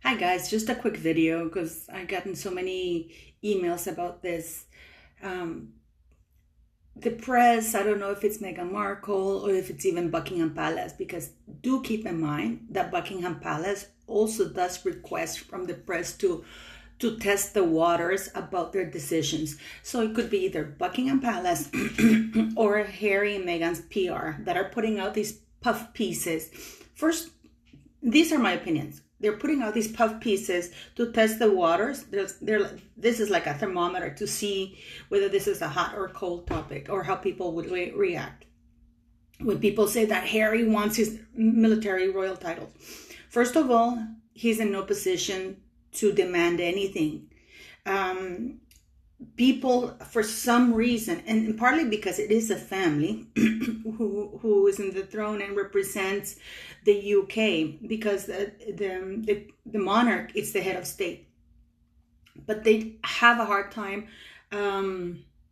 Hi guys, just a quick video because I've gotten so many emails about this. Um, the press, I don't know if it's Meghan Markle or if it's even Buckingham Palace, because do keep in mind that Buckingham Palace also does request from the press to test the waters about their decisions. So it could be either Buckingham Palace or Harry and Meghan's PR that are putting out these puff pieces. First, these are my opinions. They're putting out these puff pieces to test the waters. This is like a thermometer to see whether this is a hot or cold topic or how people would react. When people say that Harry wants his military royal titles, first of all, he's in no position to demand anything. People, for some reason, and partly because it is a family who is in the throne and represents the UK, because the monarch is the head of state, but they have a hard time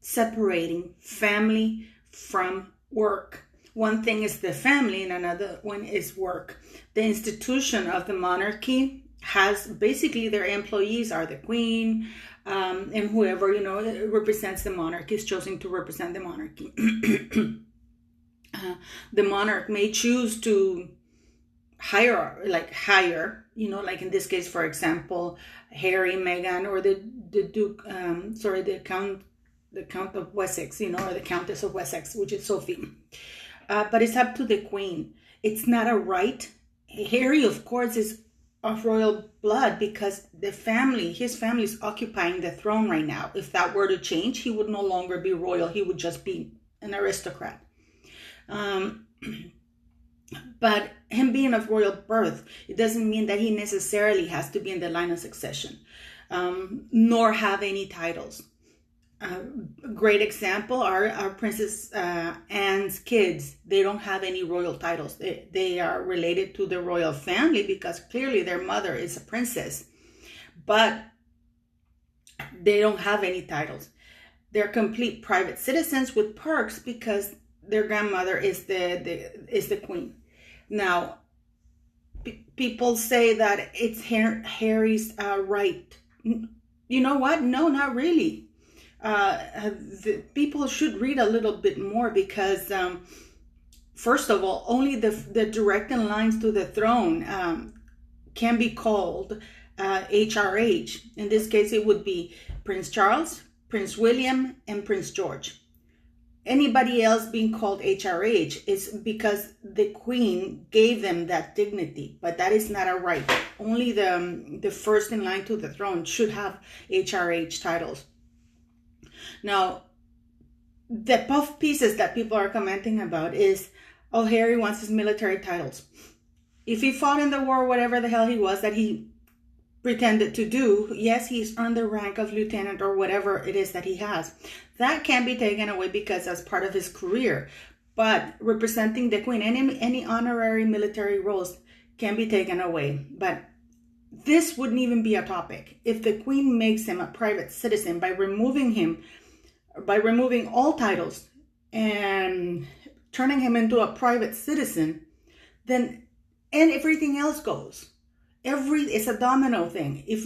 separating family from work. One thing is the family and another one is work. The institution of the monarchy has basically their employees are the Queen, and whoever represents the monarchy is chosen to represent the monarchy. The monarch may choose to hire, like in this case, for example, Harry, Meghan, or the Duke, the Count of Wessex, or the Countess of Wessex, which is Sophie. But it's up to the Queen. It's not a right. Harry, of course, is of royal blood because his family is occupying the throne right now. If that were to change, he would no longer be royal. He would just be an aristocrat. But him being of royal birth, it doesn't mean that he necessarily has to be in the line of succession, nor have any titles. Great example are Princess Anne's kids. They don't have any royal titles. They are related to the royal family because clearly their mother is a princess, but they don't have any titles. They're complete private citizens with perks because their grandmother is the queen. Now, people say that it's Harry's right. You know what? No, not really. The people should read a little bit more because, first of all, only the direct in lines to the throne can be called HRH. In this case, it would be Prince Charles, Prince William, and Prince George. Anybody else being called HRH is because the Queen gave them that dignity, but that is not a right. Only the first in line to the throne should have HRH titles. Now, the puff pieces that people are commenting about is, oh, Harry wants his military titles. If he fought in the war, whatever the hell he was that he pretended to do, yes, he's earned the rank of lieutenant or whatever it is that he has. That can be taken away because that's part of his career. But representing the Queen, any honorary military roles can be taken away. But this wouldn't even be a topic. If the Queen makes him a private citizen by removing all titles and turning him into a private citizen, then and everything else goes. It's a domino thing. If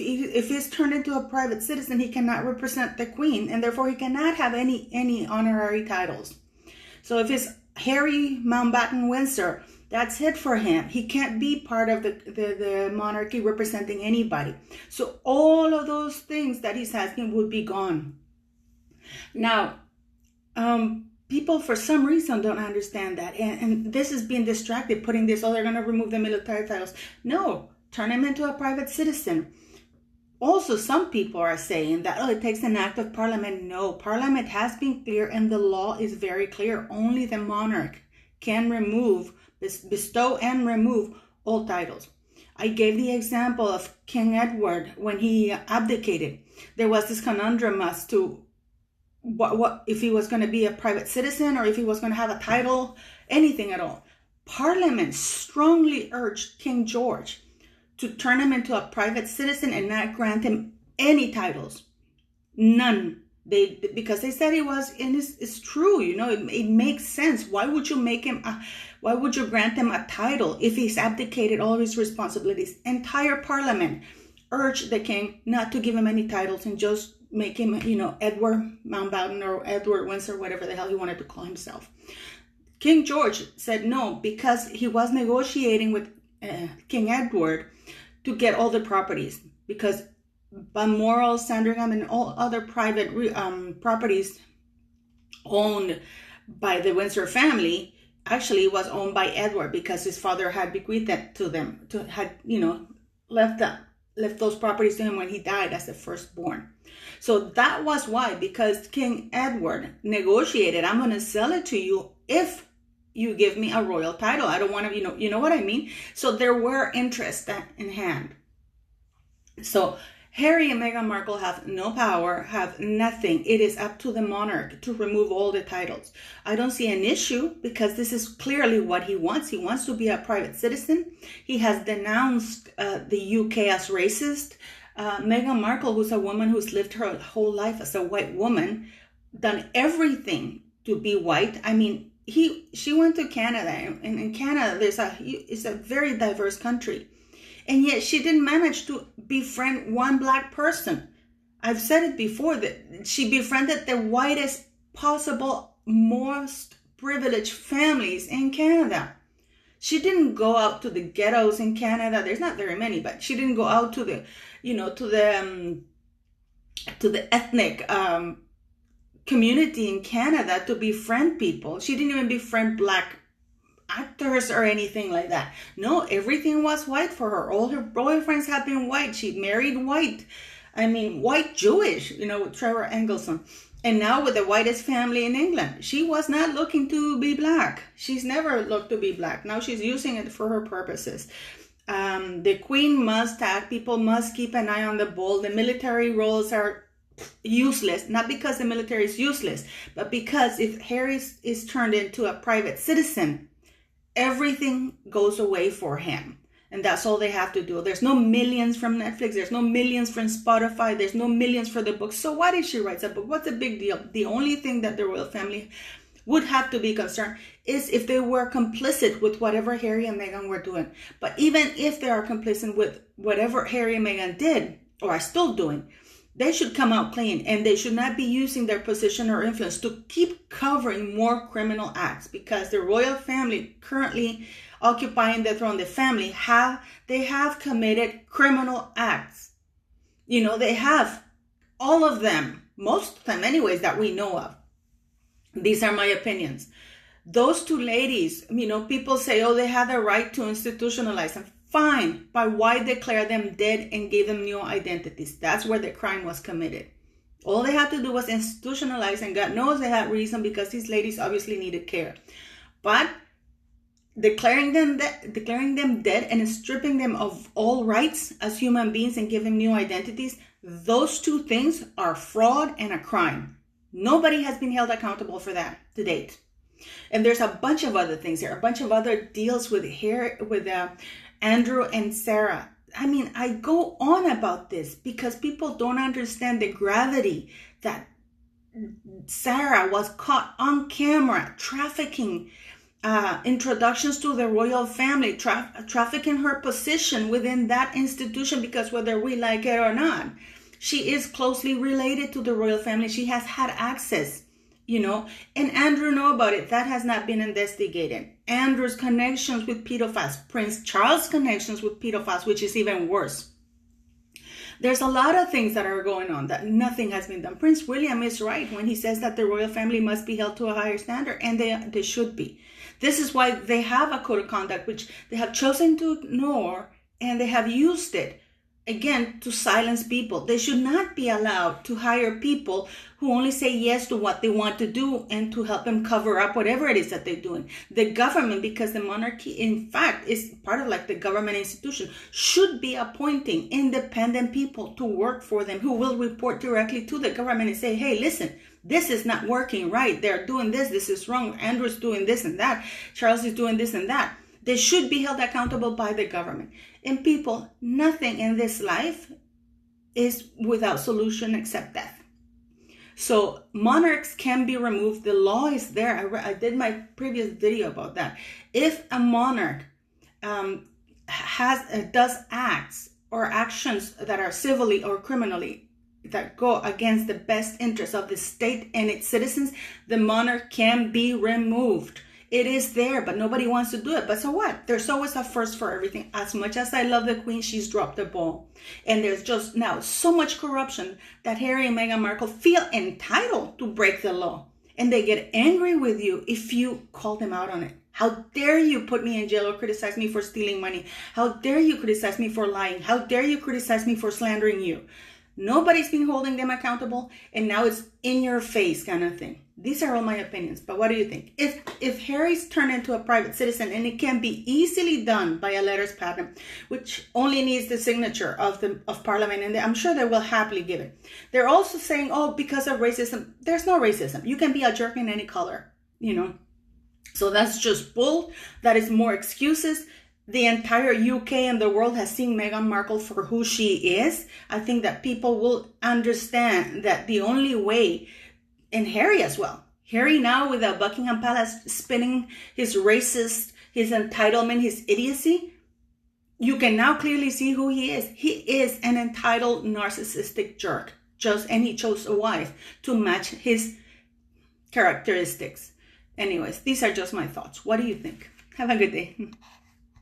he's turned into a private citizen, he cannot represent the Queen, and therefore he cannot have any honorary titles. So if it's Harry Mountbatten Windsor, that's it for him. He can't be part of the monarchy representing anybody. So all of those things that he's asking would be gone. Now, people for some reason don't understand that. And this is being distracted, putting this, they're going to remove the military titles. No, turn him into a private citizen. Also, some people are saying that, it takes an act of parliament. No, parliament has been clear and the law is very clear. Only the monarch can bestow and remove all titles. I gave the example of King Edward when he abdicated. There was this conundrum as to what if he was going to be a private citizen or if he was going to have a title, anything at all. Parliament strongly urged King George to turn him into a private citizen and not grant him any titles. None. Because they said he was, and it's true, it makes sense. Why would you grant him a title if he's abdicated all of his responsibilities? Entire parliament urged the king not to give him any titles and just make him, Edward Mountbatten or Edward Windsor, whatever the hell he wanted to call himself. King George said no, because he was negotiating with King Edward to get all the properties, because Balmoral, Sandringham, and all other private properties owned by the Windsor family actually was owned by Edward, because his father had bequeathed that to them, left those properties to him when he died as the firstborn. So that was why, because King Edward negotiated, I'm going to sell it to you if you give me a royal title. I don't want to, you know what I mean? So there were interests in hand. So Harry and Meghan Markle have no power, have nothing. It is up to the monarch to remove all the titles. I don't see an issue, because this is clearly what he wants. He wants to be a private citizen. He has denounced the UK as racist. Meghan Markle, who's a woman who's lived her whole life as a white woman, done everything to be white. I mean, she went to Canada, and in Canada it's a very diverse country, and yet she didn't manage to befriend one black person. I've said it before, that she befriended the whitest possible, most privileged families in Canada. She didn't go out to the ghettos in Canada. There's not very many, but she didn't go out to the, to the ethnic community in Canada to befriend people. She didn't even befriend black actors or anything like that. No, everything was white for her. All her boyfriends had been white. She married white. I mean, white Jewish, with Trevor Engelson. And now with the whitest family in England. She was not looking to be black. She's never looked to be black. Now she's using it for her purposes. The queen must act. People must keep an eye on the ball. The military roles are useless. Not because the military is useless, but because if Harry is turned into a private citizen, everything goes away for him. And that's all they have to do. There's no millions from Netflix. There's no millions from Spotify. There's no millions for the book. So why did she write a book? What's the big deal? The only thing that the royal family would have to be concerned is if they were complicit with whatever Harry and Meghan were doing. But even if they are complicit with whatever Harry and Meghan did or are still doing, they should come out clean, and they should not be using their position or influence to keep covering more criminal acts, because the royal family currently occupying the throne, the family have committed criminal acts. They have, all of them, most of them anyways, that we know of. These are my opinions. Those two ladies, people say, oh, they have the right to institutionalize them. Fine, but why declare them dead and give them new identities? That's where the crime was committed. All they had to do was institutionalize, and God knows they had reason, because these ladies obviously needed care. But declaring them dead and stripping them of all rights as human beings and giving new identities, those two things are fraud and a crime. Nobody has been held accountable for that to date. And there's a bunch of other things here, a bunch of other deals with Andrew and Sarah. I mean, I go on about this because people don't understand the gravity that Sarah was caught on camera trafficking introductions to the royal family, trafficking her position within that institution, because whether we like it or not, she is closely related to the royal family. She has had access, and Andrew know about it. That has not been investigated. Andrew's connections with pedophiles, Prince Charles' connections with pedophiles, which is even worse. There's a lot of things that are going on that nothing has been done. Prince William is right when he says that the royal family must be held to a higher standard, and they should be. This is why they have a code of conduct, which they have chosen to ignore, and they have used it, again, to silence people. They should not be allowed to hire people who only say yes to what they want to do and to help them cover up whatever it is that they're doing. The government, because the monarchy, in fact, is part of like the government institution, should be appointing independent people to work for them who will report directly to the government and say, hey, listen, this is not working right. They're doing this. This is wrong. Andrew's doing this and that. Charles is doing this and that. They should be held accountable by the government. And people, nothing in this life is without solution except death. So monarchs can be removed. The law is there. I did my previous video about that. If a monarch does acts or actions that are civilly or criminally that go against the best interests of the state and its citizens, the monarch can be removed. It is there, but nobody wants to do it. But so what? There's always a first for everything. As much as I love the Queen, she's dropped the ball. And there's just now so much corruption that Harry and Meghan Markle feel entitled to break the law. And they get angry with you if you call them out on it. How dare you put me in jail or criticize me for stealing money? How dare you criticize me for lying? How dare you criticize me for slandering you? Nobody's been holding them accountable, and now it's in your face kind of thing. These are all my opinions, but what do you think? If Harry's turned into a private citizen, and it can be easily done by a letters patent, which only needs the signature of Parliament, and I'm sure they will happily give it. They're also saying, oh, because of racism. There's no racism. You can be a jerk in any color, you know. So that's just bull. That is more excuses. The entire UK and the world has seen Meghan Markle for who she is. I think that people will understand that the only way, and Harry as well. Harry now with the Buckingham Palace spinning his racist, his entitlement, his idiocy, you can now clearly see who he is. He is an entitled, narcissistic jerk. And he chose a wife to match his characteristics. Anyways, these are just my thoughts. What do you think? Have a good day.